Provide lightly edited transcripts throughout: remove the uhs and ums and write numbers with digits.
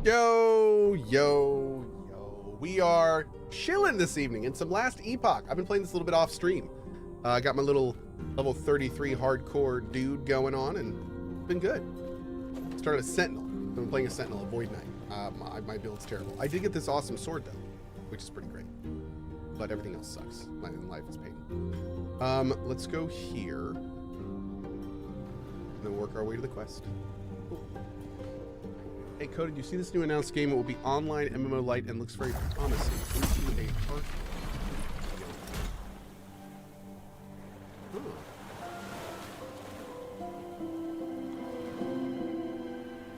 Yo. We are chilling this evening in some last Epoch. I've been playing this a little bit off stream. I got my little level 33 hardcore dude going on, and it's been good. Started a Sentinel. I've been playing a Sentinel, a Void Knight. My build's terrible. I did get this awesome sword though, which is pretty great. But everything else sucks. My life is pain. Let's go here. And then work our way to the quest. Cool. Hey, Cohh, did you see this new announced game? It will be online MMO light and looks very promising. Into a heart.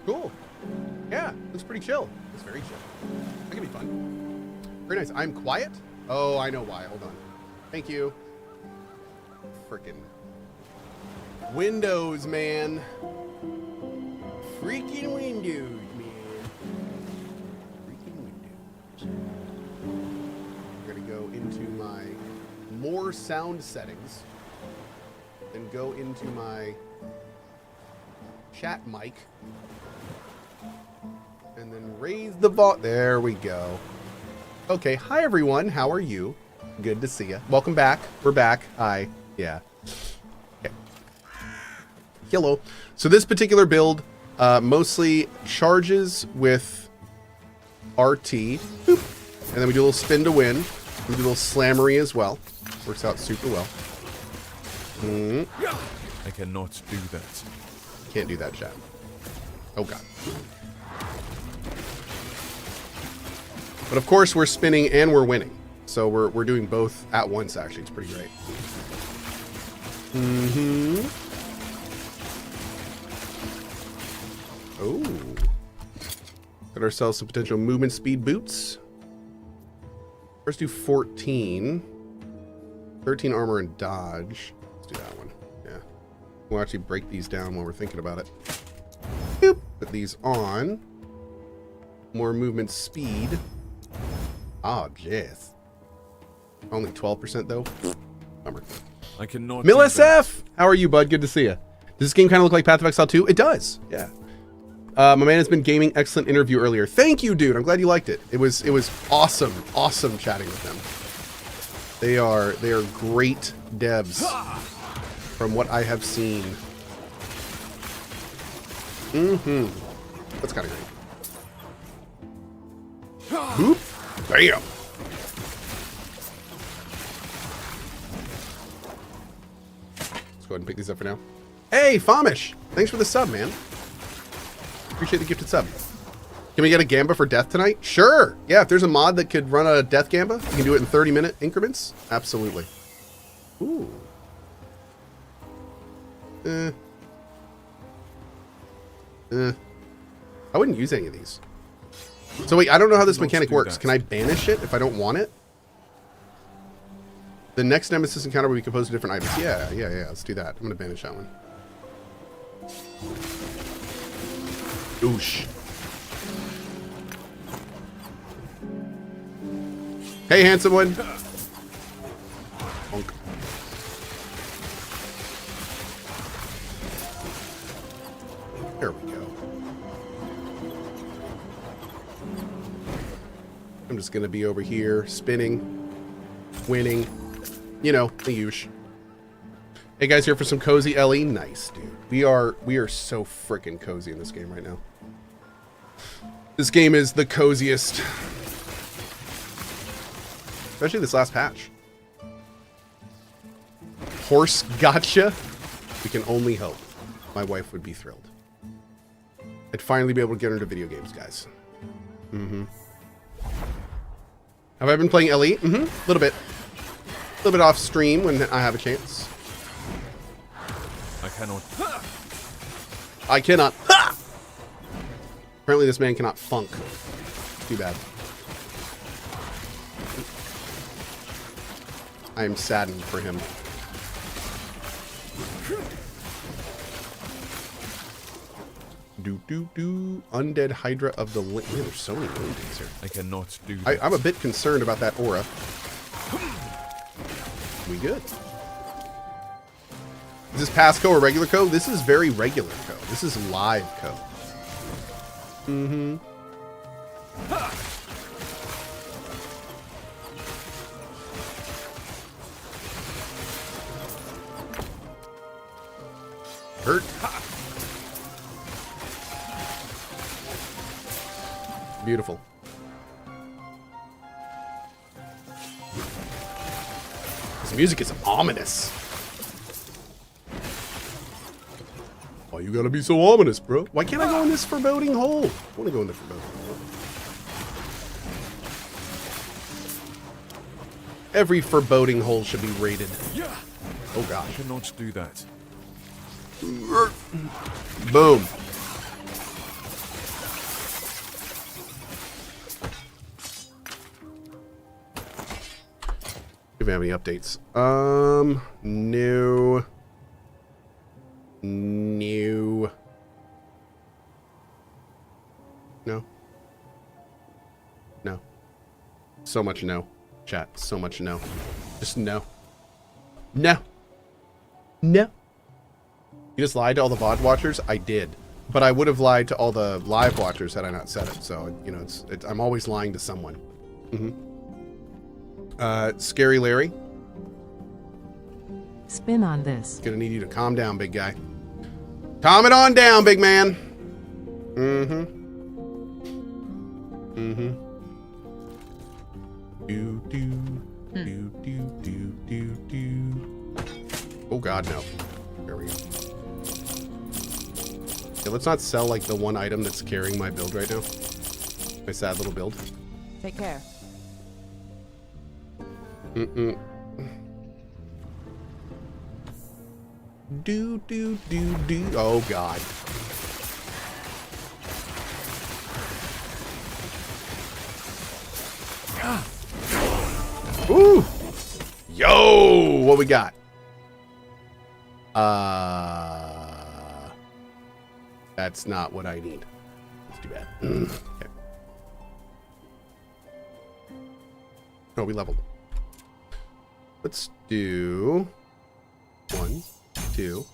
Cool. Yeah, looks pretty chill. It's very chill. That can be fun. Very nice. I'm quiet? Oh, I know why. Hold on. Thank you. Frickin' Windows, man. Freaking Windows, man. Freaking Windows. We're gonna go into my more sound settings and go into my chat mic and then raise the volume. There we go. Okay, hi everyone. How are you? Good to see you. Welcome back. We're back. Hi. Yeah. Okay. Hello. So this particular build mostly charges with RT. Boop. And then we do a little spin to win. We do a little slammery as well. Works out super well. I cannot do that. Can't do that, chat. Oh god. But of course we're spinning and we're winning. So we're doing both at once actually. It's pretty great. Oh. Got ourselves some potential movement speed boots. First do 14. 13 armor and dodge. Let's do that one. Yeah. We'll actually break these down while we're thinking about it. Boop. Put these on. More movement speed. Oh, jeez. Only 12% though. Bummer. I cannot. Mill SF! How are you, bud? Good to see you. Does this game kind of look like Path of Exile 2? It does. Yeah. My man has been gaming. Excellent interview earlier. Thank you, dude. I'm glad you liked it. It was awesome. Awesome chatting with them. They are great devs from what I have seen. That's kind of great. Boop. Bam. Let's go ahead and pick these up for now. Hey, Famish. Thanks for the sub, man. Appreciate the gifted sub. Can we get a Gamba for death tonight? Sure. Yeah, if there's a mod that could run a death Gamba, you can do it in 30-minute increments. Absolutely. Ooh. I wouldn't use any of these. So wait, I don't know how this mechanic works. Can I banish it if I don't want it? The next Nemesis encounter will be composed of different items. Yeah. Let's do that. I'm going to banish that one. Oosh. Hey, handsome one. Bonk. There we go. I'm just going to be over here spinning, winning, you know, the usual. Hey guys, here for some cozy LE. Nice, dude. We are so freaking cozy in this game right now. This game is the coziest. Especially this last patch. Horse gotcha. We can only hope. My wife would be thrilled. I'd finally be able to get her into video games, guys. Have I been playing LE? A little bit. A little bit off stream when I have a chance. I cannot. I cannot. Apparently this man cannot funk. Too bad. I am saddened for him. Undead Hydra of the Link. Man, there's so many buildings here. I cannot do that. I'm a bit concerned about that aura. We good. Is this past Cohh or regular Cohh? This is very regular Cohh. This is live Cohh. Hurt. Beautiful. This music is ominous. Why you gotta be so ominous, bro? Why can't I go in this foreboding hole? I wanna go in the foreboding hole. Every foreboding hole should be rated. Oh gosh. I cannot do that. Boom. If we have any updates. No. No. No. No. So much no. Chat. So much no. Just no. No. No. You just lied to all the VOD watchers? I did. But I would have lied to all the live watchers had I not said it. So, you know, it's I'm always lying to someone. Scary Larry. Spin on this. Gonna need you to calm down, big guy. Calm it on down, big man. Oh god, no. There we go. Yeah, let's not sell like the one item that's carrying my build right now. My sad little build. Take care. Do. Oh god. Ooh. Yo, what we got? That's not what I need. That's too bad. Okay. Oh, we leveled. Let's do 1, 2.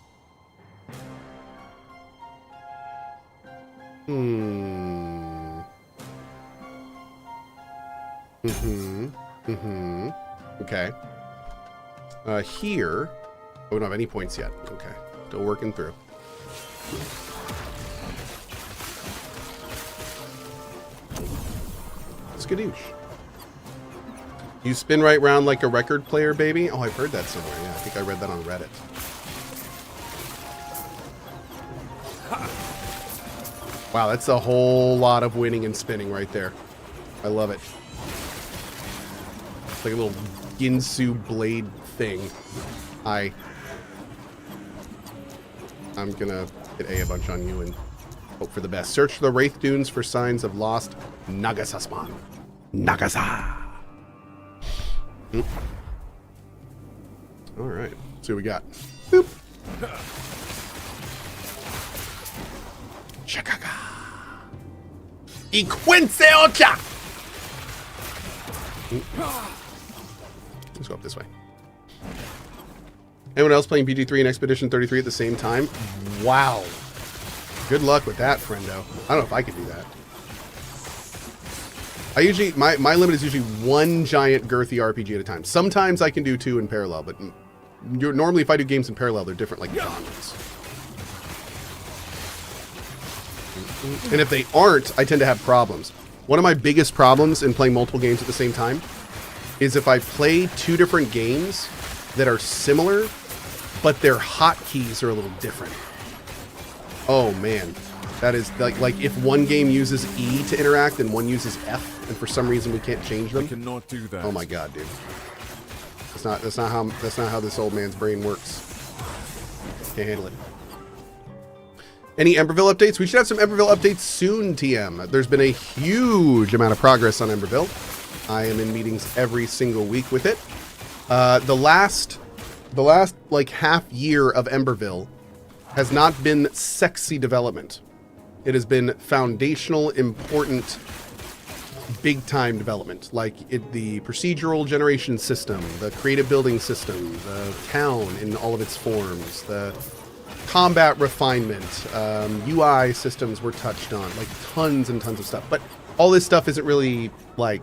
Okay. Here. Oh, we don't have any points yet. Okay. Still working through. Skadoosh. You spin right round like a record player, baby? Oh, I've heard that somewhere. Yeah, I think I read that on Reddit. Wow, that's a whole lot of winning and spinning right there. I love it. It's like a little Ginsu blade thing. I'm gonna hit A bunch on you and hope for the best. Search the Wraith Dunes for signs of lost Nagasasman. Nagasa! Alright, let's see what we got. Boop! Chakaga! Iquenseocha! Let's go up this way. Anyone else playing BG3 and Expedition 33 at the same time? Wow. Good luck with that, friendo. I don't know if I could do that. I usually, my limit is usually one giant girthy RPG at a time. Sometimes I can do 2 in parallel, but normally if I do games in parallel, they're different like genres. And if they aren't, I tend to have problems. One of my biggest problems in playing multiple games at the same time is if I play 2 different games that are similar, but their hotkeys are a little different. Oh man, that is like if one game uses E to interact and one uses F, and for some reason we can't change them. I cannot do that. Oh my god, dude. That's not how this old man's brain works. Can't handle it. Any Emberville updates? We should have some Emberville updates soon, TM. There's been a huge amount of progress on Emberville. I am in meetings every single week with it. The last like half year of Emberville has not been sexy development. It has been foundational, important, big time development. Like the procedural generation system, the creative building system, the town in all of its forms, the combat refinement, UI systems were touched on, like tons and tons of stuff. But all this stuff isn't really like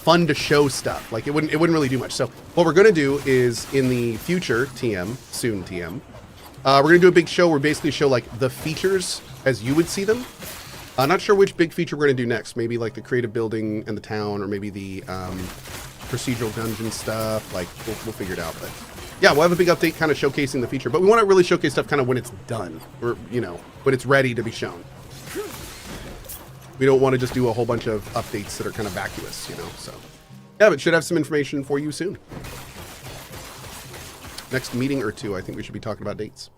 fun to show stuff. Like it wouldn't really do much. So what we're gonna do is in the future TM, soon TM, we're gonna do a big show where we basically show like the features as you would see them. I'm not sure which big feature we're gonna do next. Maybe like the creative building and the town, or maybe the procedural dungeon stuff. Like we'll figure it out. But yeah, we'll have a big update kind of showcasing the feature. But we want to really showcase stuff kind of when it's done, or you know, when it's ready to be shown. We don't want to just do a whole bunch of updates that are kind of vacuous, you know. So yeah, but should have some information for you soon. Next meeting or two, I think we should be talking about dates.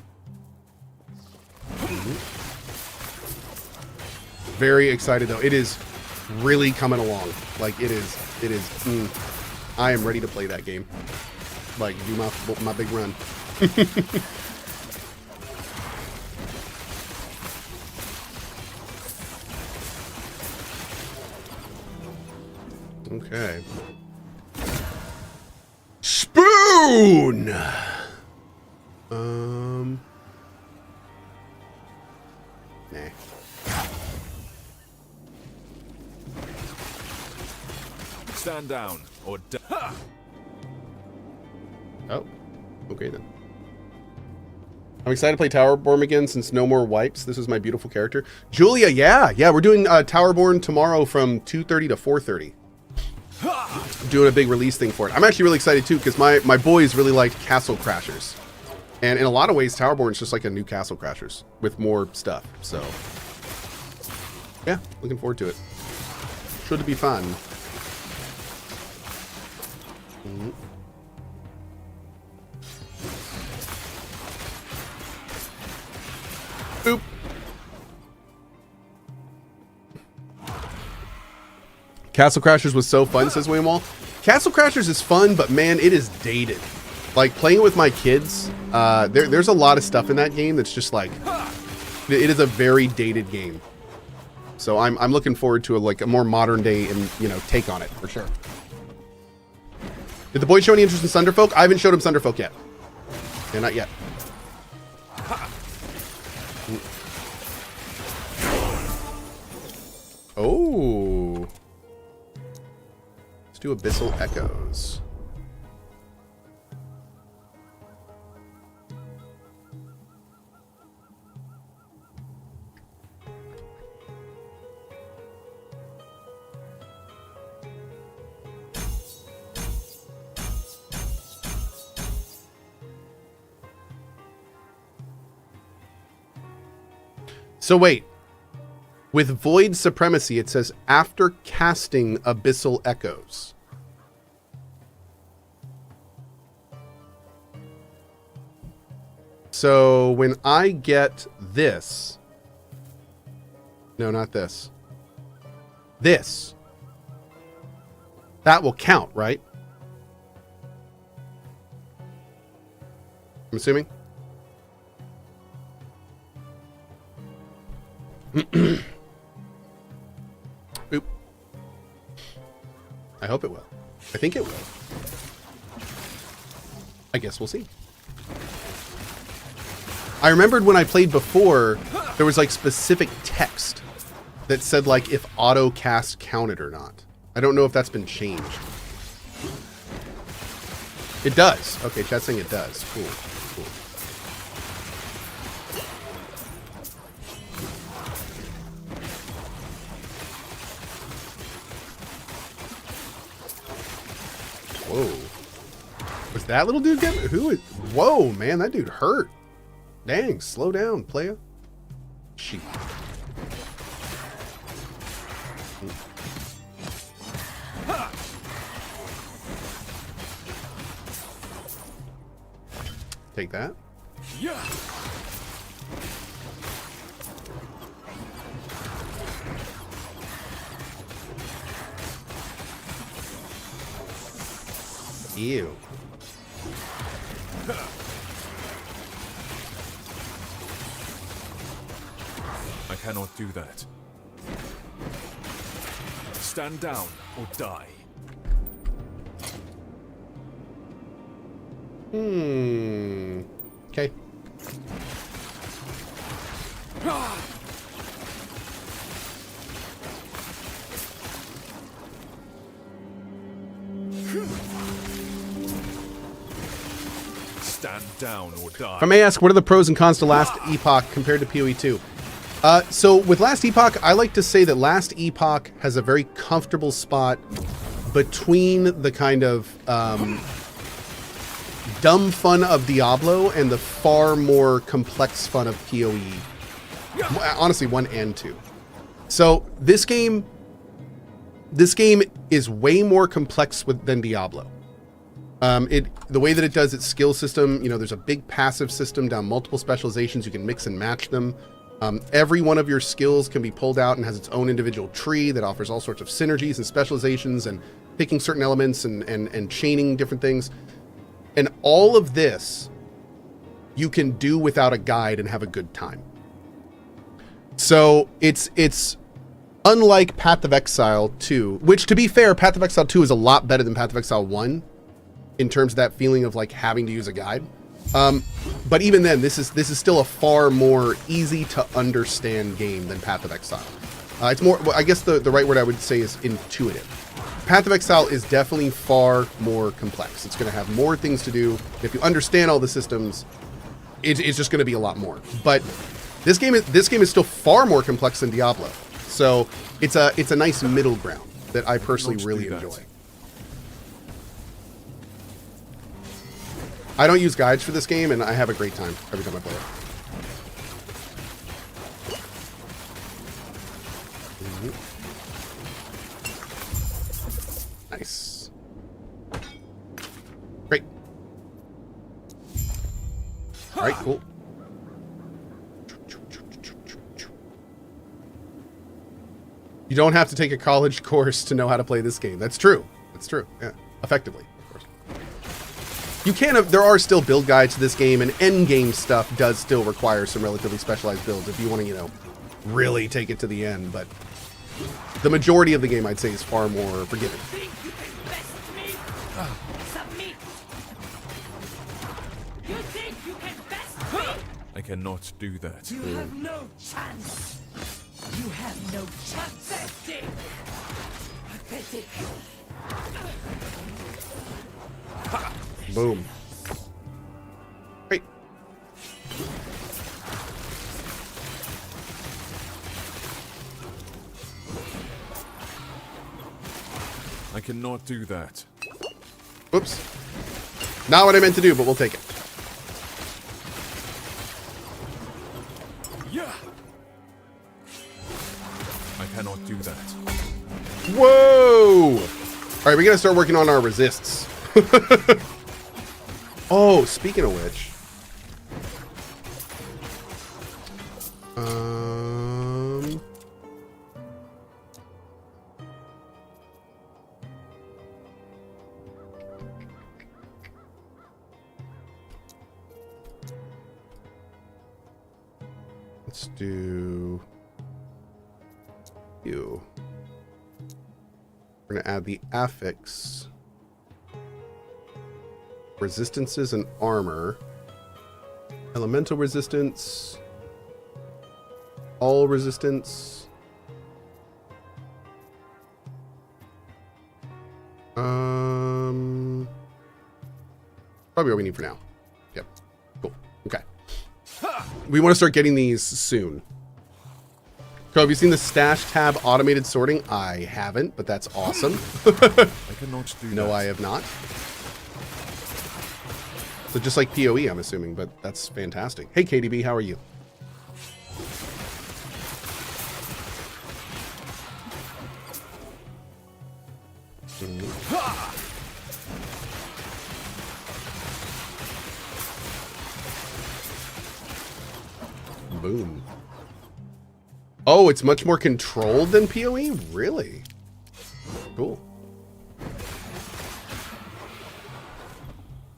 Very excited though. It is really coming along. Like it is. I am ready to play that game. Like do my big run. Okay. Spoon. Nah. Stand down or Oh, okay then. I'm excited to play Towerborn again since no more wipes. This is my beautiful character. Julia, yeah, we're doing Towerborn tomorrow from 2:30 to 4:30. Doing a big release thing for it. I'm actually really excited too because my boys really liked Castle Crashers. And in a lot of ways, Towerborn is just like a new Castle Crashers with more stuff. So, yeah, looking forward to it. Should be fun. Boop. Castle Crashers was so fun, says William Wall. Castle Crashers is fun, but man, it is dated. Like playing it with my kids, there's a lot of stuff in that game that's just like, it is a very dated game. So I'm looking forward to a more modern day and take on it for sure. Did the boys show any interest in Thunderfolk? I haven't showed him Thunderfolk yet. Yeah, not yet. Oh. Let's do Abyssal Echoes. So wait, with Void Supremacy, it says after casting Abyssal Echoes. So when I get this, no, not this, this, that will count, right? I'm assuming. Oop. I hope it will. I think it will. I guess we'll see. I remembered when I played before, there was like specific text that said like if auto cast counted or not. I don't know if that's been changed. It does. Okay, chat's saying it does. Cool. Cool. Whoa. Was that little dude getting... Who is... Whoa, man, that dude hurt. Dang, slow down, playa. Sheep. Take that. Yeah. Ew. I cannot do that. Stand down or die. Okay. Stand down or die. If I may ask, what are the pros and cons to Last Epoch compared to PoE 2? So with Last Epoch, I like to say that Last Epoch has a very comfortable spot between the kind of dumb fun of Diablo and the far more complex fun of PoE. Honestly, 1 and 2. So this game is way more complex than Diablo. The way that it does its skill system, you know, there's a big passive system down multiple specializations. You can mix and match them. Every one of your skills can be pulled out and has its own individual tree that offers all sorts of synergies and specializations and picking certain elements and chaining different things. And all of this you can do without a guide and have a good time. So it's unlike Path of Exile 2, which, to be fair, Path of Exile 2 is a lot better than Path of Exile 1 in terms of that feeling of like having to use a guide. But even then, this is still a far more easy to understand game than Path of Exile. It's more, I guess the right word I would say is intuitive. Path of Exile is definitely far more complex. It's going to have more things to do. If you understand all the systems, it's just going to be a lot more. But this game is still far more complex than Diablo. So it's a nice middle ground that I personally really enjoy. I don't use guides for this game, and I have a great time every time I play it. Nice. Great. All right, cool. You don't have to take a college course to know how to play this game. That's true. That's true. Yeah, effectively. You can, there are still build guides to this game, and end game stuff does still require some relatively specialized builds if you want to, you know, really take it to the end. But the majority of the game, I'd say, is far more forgiving. I cannot do that. You have no chance. You have no chance. Pathetic. Boom. Great. I cannot do that. Whoops. Not what I meant to do, but we'll take it. Yeah. I cannot do that. Whoa! All right, we gotta start working on our resists. Oh, speaking of which, let's do you. We're gonna add the affix. Resistances and armor. Elemental resistance. All resistance. Probably what we need for now. Yep. Cool. Okay. We want to start getting these soon. So have you seen the stash tab automated sorting? I haven't, but that's awesome. I cannot do that. No, I have not. So just like PoE, I'm assuming, but that's fantastic. Hey, KDB, how are you? Boom. Oh, it's much more controlled than PoE? Really? Cool.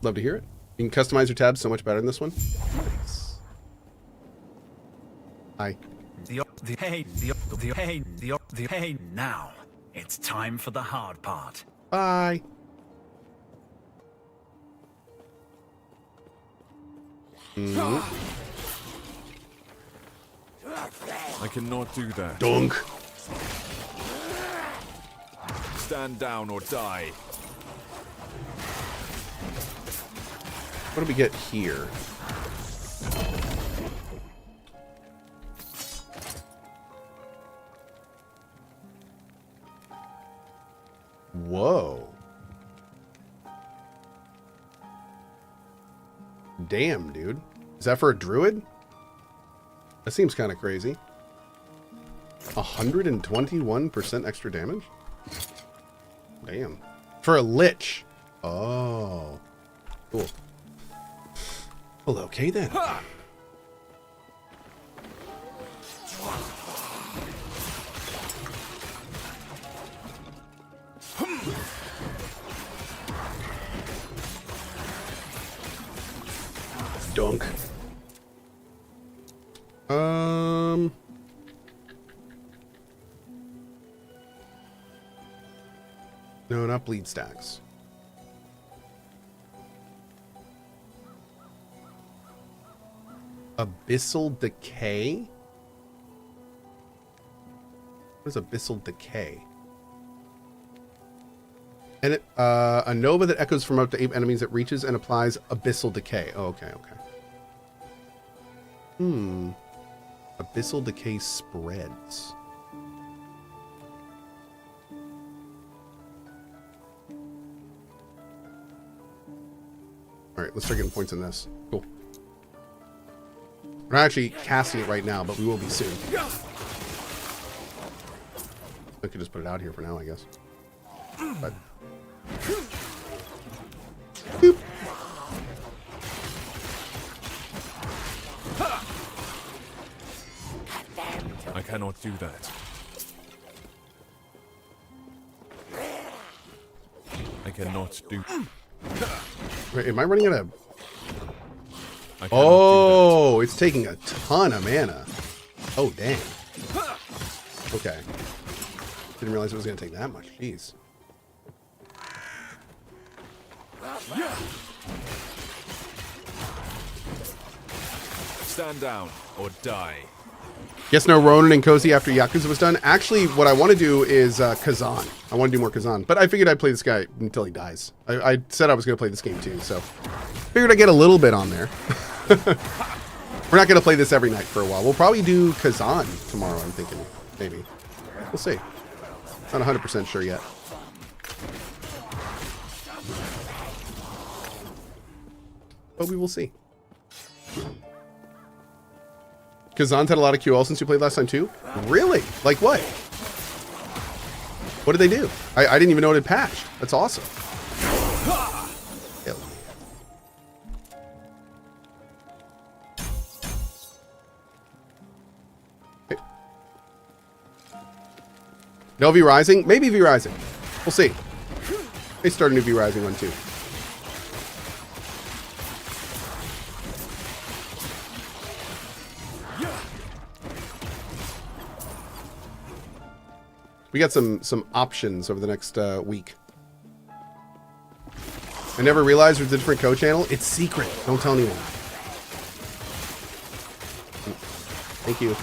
Love to hear it. You can customize your tabs so much better in this one. Nice. Hi. Now, it's time for the hard part. Bye. I cannot do that. Dunk. Stand down or die. What do we get here? Whoa. Damn, dude. Is that for a druid? That seems kind of crazy. 121% extra damage? Damn. For a lich. Oh. Cool. Well, okay then. Dunk. No, not bleed stacks. Abyssal Decay? What is Abyssal Decay? And it, a Nova that echoes from up to 8 enemies it reaches and applies Abyssal Decay. Oh, okay, okay. Abyssal Decay spreads. Alright, let's start getting points in this. Cool. We're not actually casting it right now, but we will be soon. I could just put it out here for now, I guess. But... Boop. I cannot do that. I cannot do. Wait, am I running out of... I cannot Oh, it's taking a ton of mana. Oh, dang. Okay. Didn't realize it was going to take that much. Jeez. Stand down or die. Guess no Ronin and Cozy after Yakuza was done. Actually, what I want to do is Kazan. I want to do more Kazan. But I figured I'd play this guy until he dies. I said I was going to play this game too, so... Figured I'd get a little bit on there. We're not going to play this every night for a while. We'll probably do Kazan tomorrow, I'm thinking. Maybe. We'll see. Not 100% sure yet. But we will see. Kazan's had a lot of QL since you played last time too? Really? Like what? What did they do? I didn't even know it had patched. That's awesome. Hell yeah. Okay. No V Rising? Maybe V Rising. We'll see. They start a new V Rising one too. We got some options over the next week. I never realized there's a different Cohh channel. It's secret. Don't tell anyone. Thank you.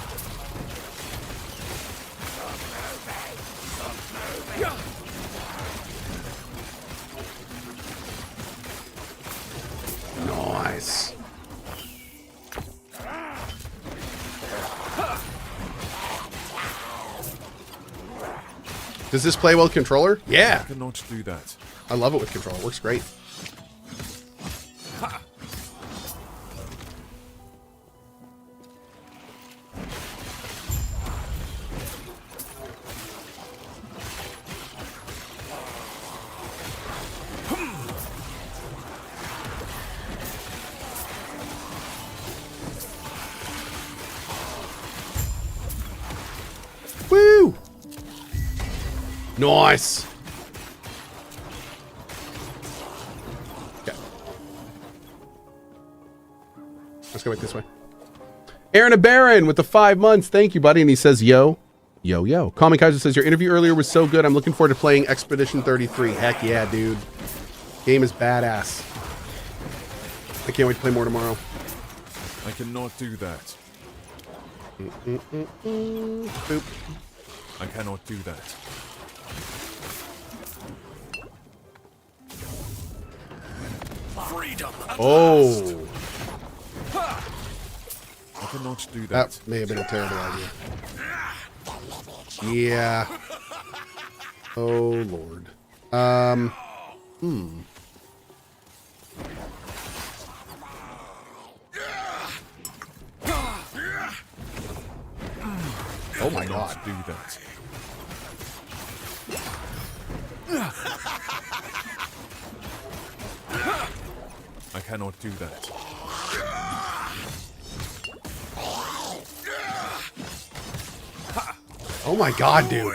Nice. Does this play well with controller? Yeah. I cannot do that. I love it with controller. It works great. Woo! Nice. Okay. Let's go back this way. Aaron a Baron with the 5 months. Thank you, buddy. And he says, yo. Yo, yo. Common Kaiser says, your interview earlier was so good. I'm looking forward to playing Expedition 33. Heck yeah, dude. Game is badass. I can't wait to play more tomorrow. I cannot do that. Boop. I cannot do that. Freedom. Oh, I cannot do that. that may have been a terrible idea. Yeah. Oh Lord. Oh my God. Do that. I cannot do that. Oh my God, dude.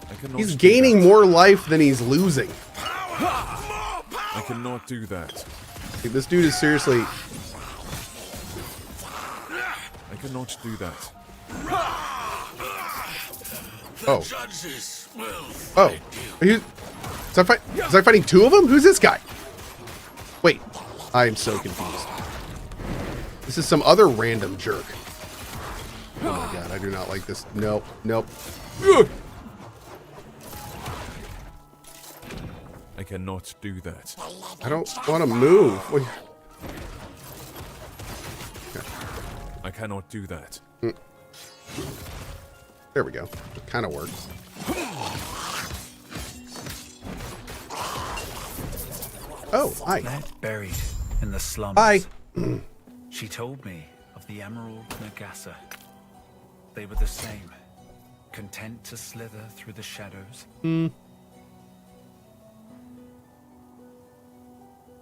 I cannot He's do gaining that. more life than he's losing. I cannot do that. Dude, this dude is seriously. I cannot do that. Oh. Judges will. Oh. Is I fighting two of them? Who's this guy? Wait. I am so confused. This is some other random jerk. Oh my God, I do not like this. Nope. Nope. Ugh. I cannot do that. I don't want to move. Wait. I cannot do that. There we go. It kind of works. Oh, hi. Left buried in the slums. Hi. She told me of the Emerald Nagasa. They were the same, content to slither through the shadows,